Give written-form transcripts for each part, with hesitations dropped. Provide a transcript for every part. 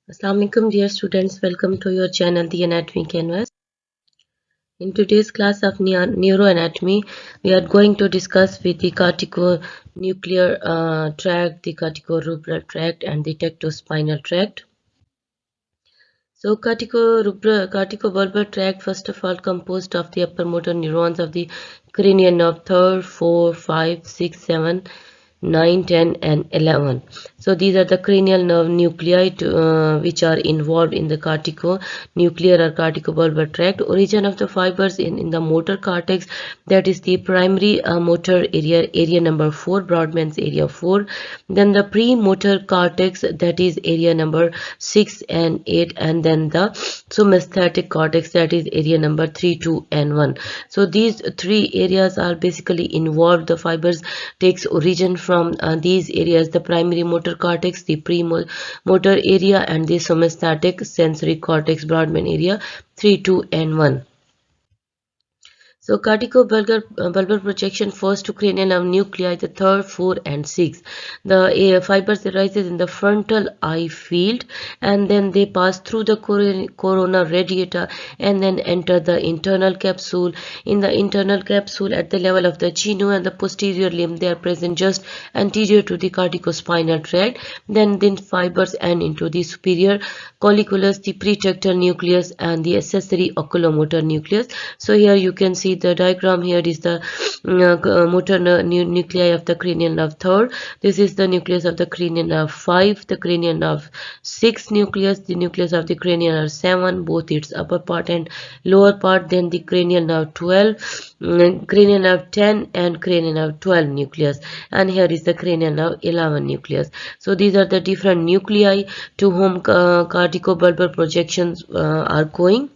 Assalamualaikum dear students, welcome to your channel The Anatomy Canvas. In today's class of neuroanatomy, we are going to discuss with the corticonuclear tract, the corticorubral tract and the tectospinal tract. So corticobulbar tract, first of all, composed of the upper motor neurons of the cranial nerve 3rd, 4, 5, 6, 7, 9, 10 and 11. So these are the cranial nerve nuclei which are involved in the corticonuclear or corticobulbar tract. Origin of the fibers in the motor cortex, that is the primary motor area number 4, Brodmann's area 4. Then the premotor cortex, that is area number 6 and 8, and then the somesthetic cortex, that is area number 3, 2 and 1. So these three areas are basically involved. The fibers takes origin from these areas: the primary motor cortex, the premotor area and the somesthetic sensory cortex, Brodmann area 3, 2 and 1. So corticobulbar projection first to cranial nerve nuclei, the 3rd, 4 and 6. The fibers arises in the frontal eye field, and then they pass through the corona radiata and then enter the internal capsule. In the internal capsule, at the level of the genu and the posterior limb, they are present just anterior to the corticospinal tract. Then fibers end into the superior colliculus, the pretectal nucleus and the accessory oculomotor nucleus. So here you can see the diagram. Here is the motor nuclei of the cranial nerve 3rd. This is the nucleus of the cranial nerve 5, the cranial nerve 6 nucleus, the nucleus of the cranial nerve 7, both its upper part and lower part. Then the cranial nerve 12, cranial nerve 10 and cranial nerve 12 nucleus, and here is the cranial nerve 11 nucleus. So these are the different nuclei to whom corticobulbar projections are going.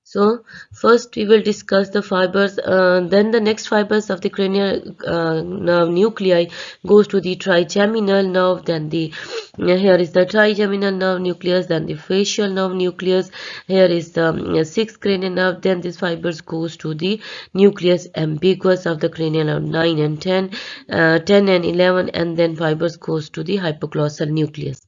So first we will discuss the fibers, then the next fibers of the cranial nerve nuclei goes to the trigeminal nerve, then the here is the trigeminal nerve nucleus, then the facial nerve nucleus, here is the sixth cranial nerve, then these fibers goes to the nucleus ambiguous of the cranial nerve 9 and 10, 10 and 11, and then fibers goes to the hypoglossal nucleus.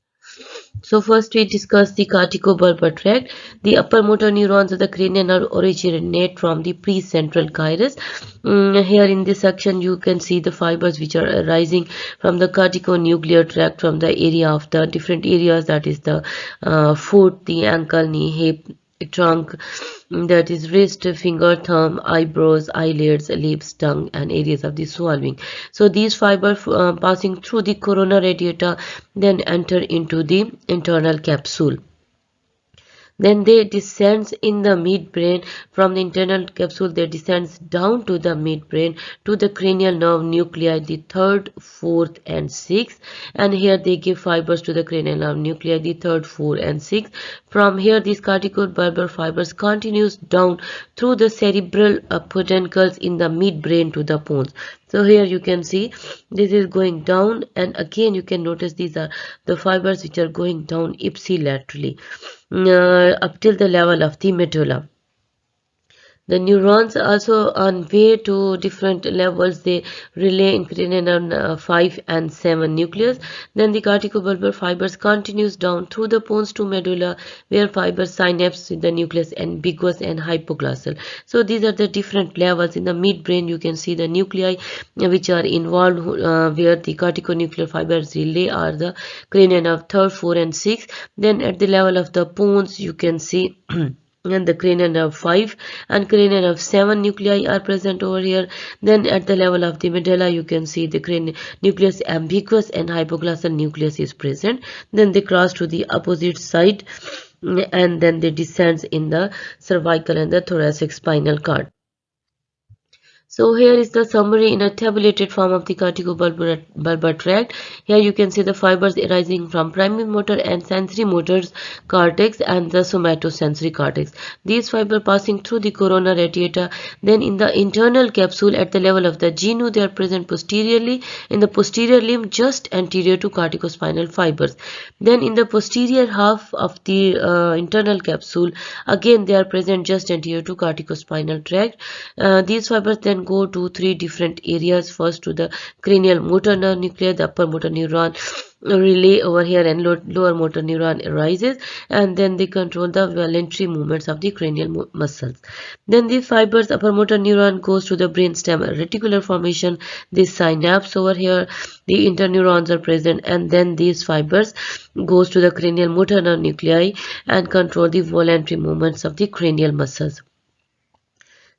So first we discuss the corticobulbar tract. The upper motor neurons of the cranial nerve originate from the precentral gyrus. Here in this section you can see the fibers which are arising from the corticonuclear tract from the area of the different areas, that is the foot, the ankle, knee, hip, trunk, that is wrist, finger, thumb, eyebrows, eyelids, lips, tongue and areas of the swallowing. So these fibers passing through the corona radiata then enter into the internal capsule. Then they descends in the midbrain. From the internal capsule they descends down to the midbrain to the cranial nerve nuclei, the 3rd, 4th and 6th, and here they give fibers to the cranial nerve nuclei, the 3rd, 4th and 6th. From here these corticobulbar fibers continues down through the cerebral peduncles in the midbrain to the pons. So here you can see this is going down, and again you can notice these are the fibers which are going down ipsilaterally up till the level of the medulla. The neurons also on way to different levels, they relay in cranial nerve 5 and 7 nucleus. Then the corticobulbar fibers continues down through the pons to medulla, where fibers synapse with the nucleus ambiguous and hypoglossal. So these are the different levels. In the midbrain you can see the nuclei which are involved, where the corticonuclear fibers relay are the cranial nerve 3rd, 4 and 6. Then at the level of the pons you can see and the cranial nerve 5 and cranial nerve 7 nuclei are present over here. Then at the level of the medulla you can see the cranial nucleus ambiguous and hypoglossal nucleus is present. Then they cross to the opposite side and then they descends in the cervical and the thoracic spinal cord. So here is the summary in a tabulated form of the corticobulbar tract. Here you can see the fibers arising from primary motor and sensory motors cortex and the somatosensory cortex. These fibers passing through the corona radiata. Then in the internal capsule at the level of the genu, they are present posteriorly in the posterior limb just anterior to corticospinal fibers. Then in the posterior half of the internal capsule, again they are present just anterior to corticospinal tract. These fibers then go to three different areas. First to the cranial motor nerve nucleus, the upper motor neuron, relay over here and lower motor neuron arises, and then they control the voluntary movements of the cranial muscles. Then the fibers upper motor neuron goes to the brainstem reticular formation. The synapse over here, the interneurons are present, and then these fibers goes to the cranial motor nerve nuclei and control the voluntary movements of the cranial muscles.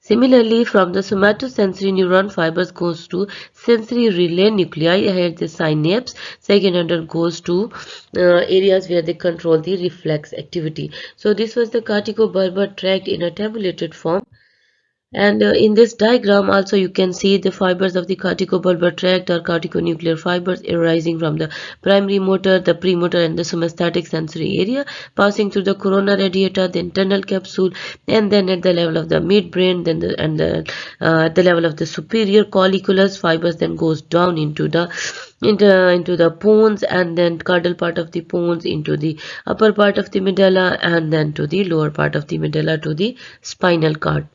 Similarly, from the somatosensory neuron fibers goes to sensory relay nuclei. Here the synapse. Second under goes to areas where they control the reflex activity. So this was the corticobulbar tract in a tabulated form. And in this diagram also you can see the fibers of the corticobulbar tract or corticonuclear fibers arising from the primary motor, the premotor and the somatic sensory area, passing through the corona radiata, the internal capsule, and then at the level of the midbrain, then at the level of the superior colliculus fibers then goes down into the pons, and then caudal part of the pons into the upper part of the medulla, and then to the lower part of the medulla to the spinal cord.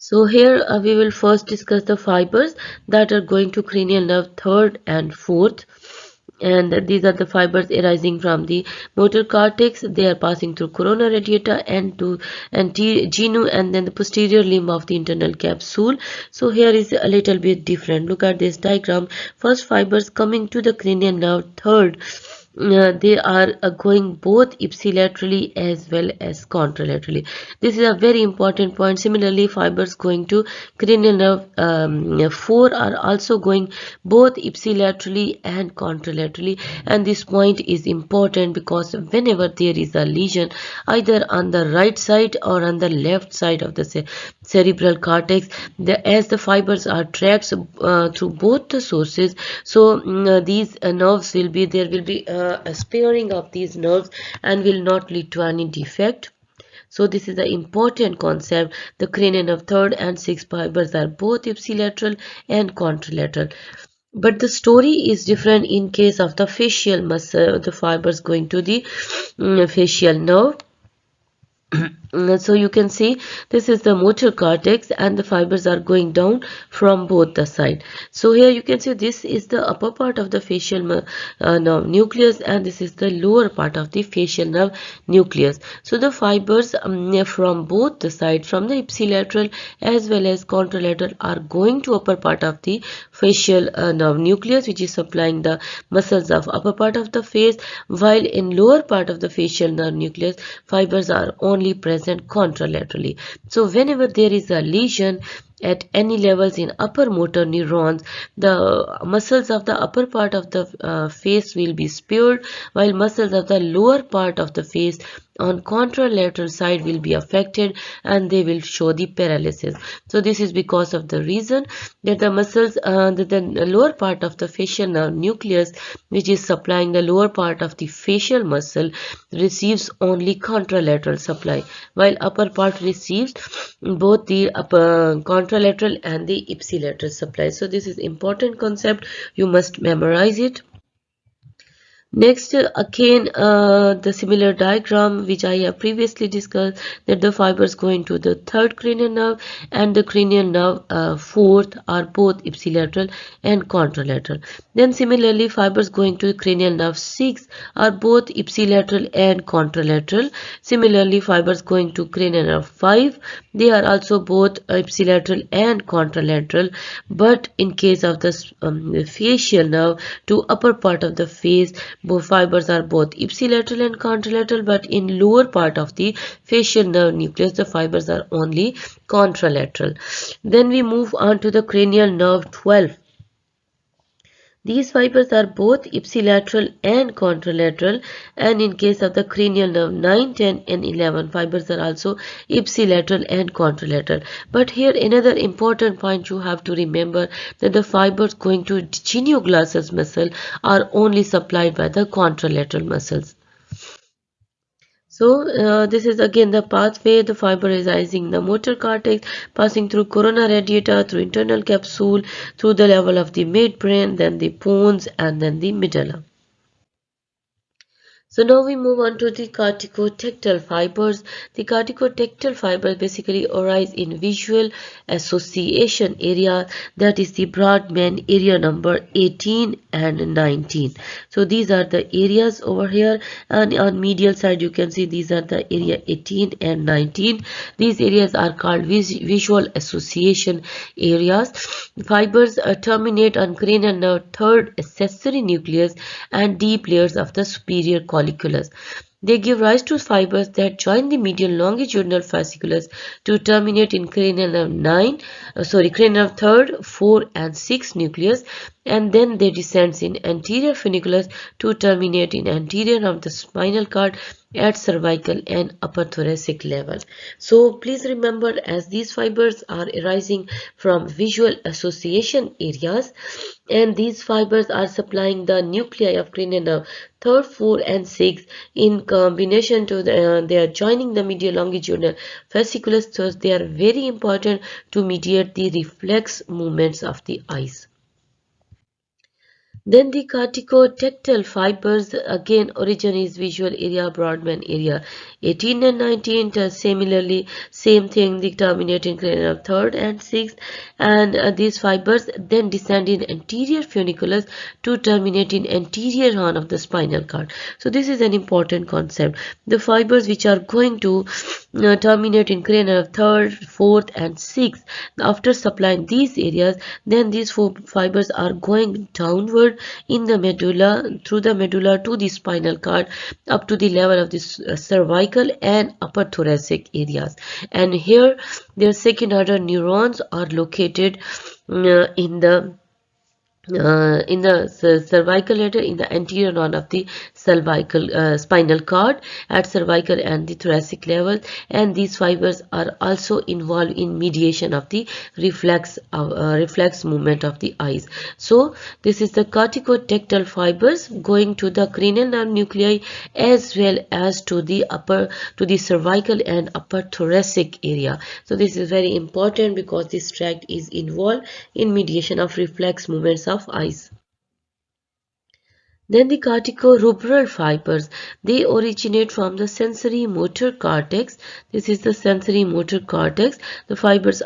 So here we will first discuss the fibers that are going to cranial nerve third and fourth, and these are the fibers arising from the motor cortex. They are passing through corona radiata and to genu, and then the posterior limb of the internal capsule. So here is a little bit different. Look at this diagram. First fibers coming to the cranial nerve third. They are going both ipsilaterally as well as contralaterally. This is a very important point. Similarly, fibers going to cranial nerve 4 are also going both ipsilaterally and contralaterally, and this point is important because whenever there is a lesion either on the right side or on the left side of the cerebral cortex, as the fibers are tracts through both the sources, so these nerves will be a sparing of these nerves and will not lead to any defect. So this is the important concept. The cranial nerve third and sixth fibers are both ipsilateral and contralateral. But the story is different in case of the facial muscle, the fibers going to the facial nerve. So you can see this is the motor cortex and the fibers are going down from both the side. So here you can see this is the upper part of the facial nerve nucleus, and this is the lower part of the facial nerve nucleus. So the fibers from both the side, from the ipsilateral as well as contralateral, are going to upper part of the facial nerve nucleus, which is supplying the muscles of upper part of the face, while in lower part of the facial nerve nucleus fibers are only present contralaterally. So whenever there is a lesion at any levels in upper motor neurons, the muscles of the upper part of the face will be spared, while muscles of the lower part of the face on contralateral side will be affected and they will show the paralysis. So this is because of the reason that the muscles, the lower part of the facial nerve nucleus, which is supplying the lower part of the facial muscle, receives only contralateral supply, while upper part receives both the contralateral and the ipsilateral supply. So this is important concept. You must memorize it. Next, again, the similar diagram which I have previously discussed, that the fibers going to the third cranial nerve and the cranial nerve fourth are both ipsilateral and contralateral. Then similarly, fibers going to cranial nerve 6 are both ipsilateral and contralateral. Similarly, fibers going to cranial nerve 5, they are also both ipsilateral and contralateral. But in case of the facial nerve to upper part of the face, both fibers are both ipsilateral and contralateral, but in lower part of the facial nerve nucleus the fibers are only contralateral. Then we move on to the cranial nerve 12. These fibers are both ipsilateral and contralateral, and in case of the cranial nerve 9, 10 and 11, fibers are also ipsilateral and contralateral. But here another important point you have to remember, that the fibers going to genioglossus muscle are only supplied by the contralateral muscles. So this is again the pathway. The fiber is rising the motor cortex, passing through corona radiata, through internal capsule, through the level of the midbrain, then the pons, and then the medulla. So now we move on to the corticotectal fibers. The corticotectal fibers basically arise in visual association area, that is the Brodmann area number 18 and 19. So these are the areas over here, and on medial side you can see these are the area 18 and 19. These areas are called visual association areas. Fibers terminate on cranial nerve third accessory nucleus and deep layers of the superior colliculus. They give rise to fibers that join the medial longitudinal fasciculus to terminate in cranial nerve third, 4 and 6 nucleus, and then they descend in anterior funiculus to terminate in anterior of the spinal cord at cervical and upper thoracic level. So please remember, as these fibers are arising from visual association areas, and these fibers are supplying the nuclei of cranial nerve third, 4 and 6 in combination to they are joining the medial longitudinal fasciculus, so they are very important to mediate the reflex movements of the eyes. Then the corticotectal fibers, again origin is visual area, Brodmann area 18 and 19. Similarly, same thing, they terminate in cranial third and sixth, and these fibers then descend in anterior funiculus to terminate in anterior horn of the spinal cord. So this is an important concept. The fibers which are going to terminate in cranial third, fourth and sixth, after supplying these areas, then these four fibers are going downward in the medulla, through the medulla to the spinal cord, up to the level of the cervical and upper thoracic areas. And here their second order neurons are located in the cervical area, in the anterior horn of the cervical spinal cord at cervical and the thoracic level, and these fibers are also involved in mediation of the reflex movement of the eyes. So this is the corticotectal fibers going to the cranial nerve nuclei as well as to the cervical and upper thoracic area. So this is very important because this tract is involved in mediation of reflex movements of eyes. Then the corticorubral fibers, they originate from the sensory motor cortex. This is the sensory motor cortex. The fibers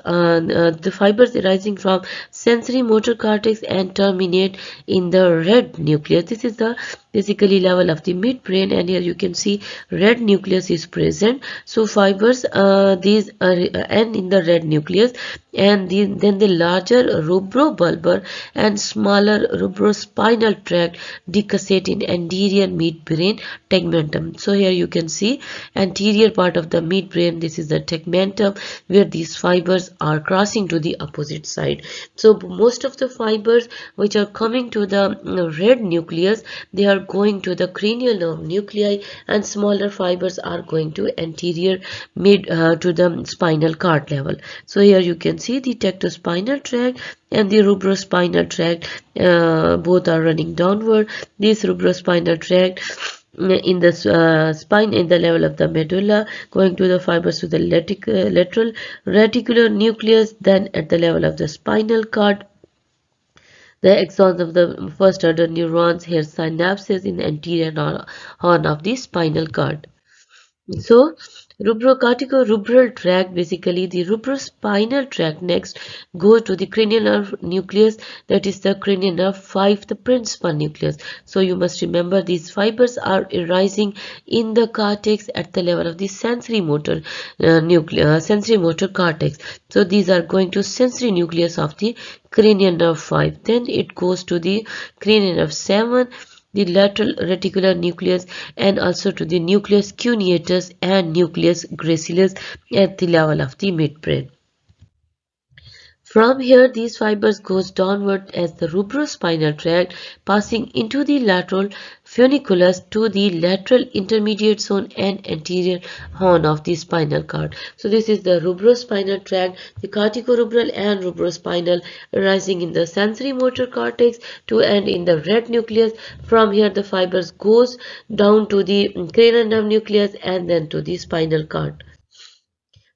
arising from sensory motor cortex and terminate in the red nucleus. This is the basically level of the midbrain, and here you can see red nucleus is present. So fibers these are and in the red nucleus, and then the larger rubrobulbar and smaller rubrospinal tract decussate in anterior midbrain tegmentum. So here you can see anterior part of the midbrain, this is the tegmentum where these fibers are crossing to the opposite side. So most of the fibers which are coming to the red nucleus, they are going to the cranial nerve nuclei, and smaller fibers are going to anterior mid to the spinal cord level. So here you can see the tectospinal tract and the rubrospinal tract, both are running downward. This rubrospinal tract in the spine, in the level of the medulla, going to the fibers to the lateral reticular nucleus, then at the level of the spinal cord, the axons of the first order neurons, here synapses in the anterior horn of the spinal cord. So corticorubral tract, basically the rubrospinal tract next goes to the cranial nerve nucleus, that is the cranial nerve 5, the principal nucleus. So you must remember these fibers are arising in the cortex at the level of the sensory motor sensory motor cortex. So these are going to sensory nucleus of the cranial nerve 5. Then it goes to the cranial nerve 7, the lateral reticular nucleus, and also to the nucleus cuneatus and nucleus gracilis at the level of the midbrain. From here, these fibers goes downward as the rubrospinal tract, passing into the lateral funiculus to the lateral intermediate zone and anterior horn of the spinal cord. So this is the rubrospinal tract, the corticorubral and rubrospinal, arising in the sensory motor cortex to end in the red nucleus. From here, the fibers goes down to the cranial nerve nucleus and then to the spinal cord.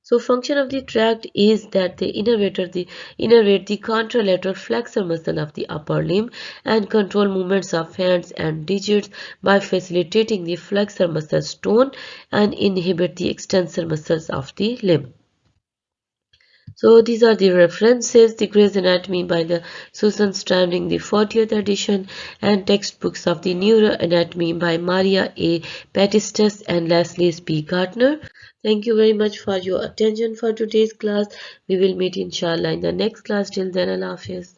So function of the tract is that they innervate the contralateral flexor muscle of the upper limb and control movements of hands and digits by facilitating the flexor muscle's tone and inhibit the extensor muscles of the limb. So these are the references: The Gray's Anatomy by the Susan Stranding, the 40th edition, and textbooks of the Neuroanatomy by Maria A. Batistas and Leslie P. Gardner. Thank you very much for your attention for today's class. We will meet inshallah in the next class. Till then, Allah Hafiz.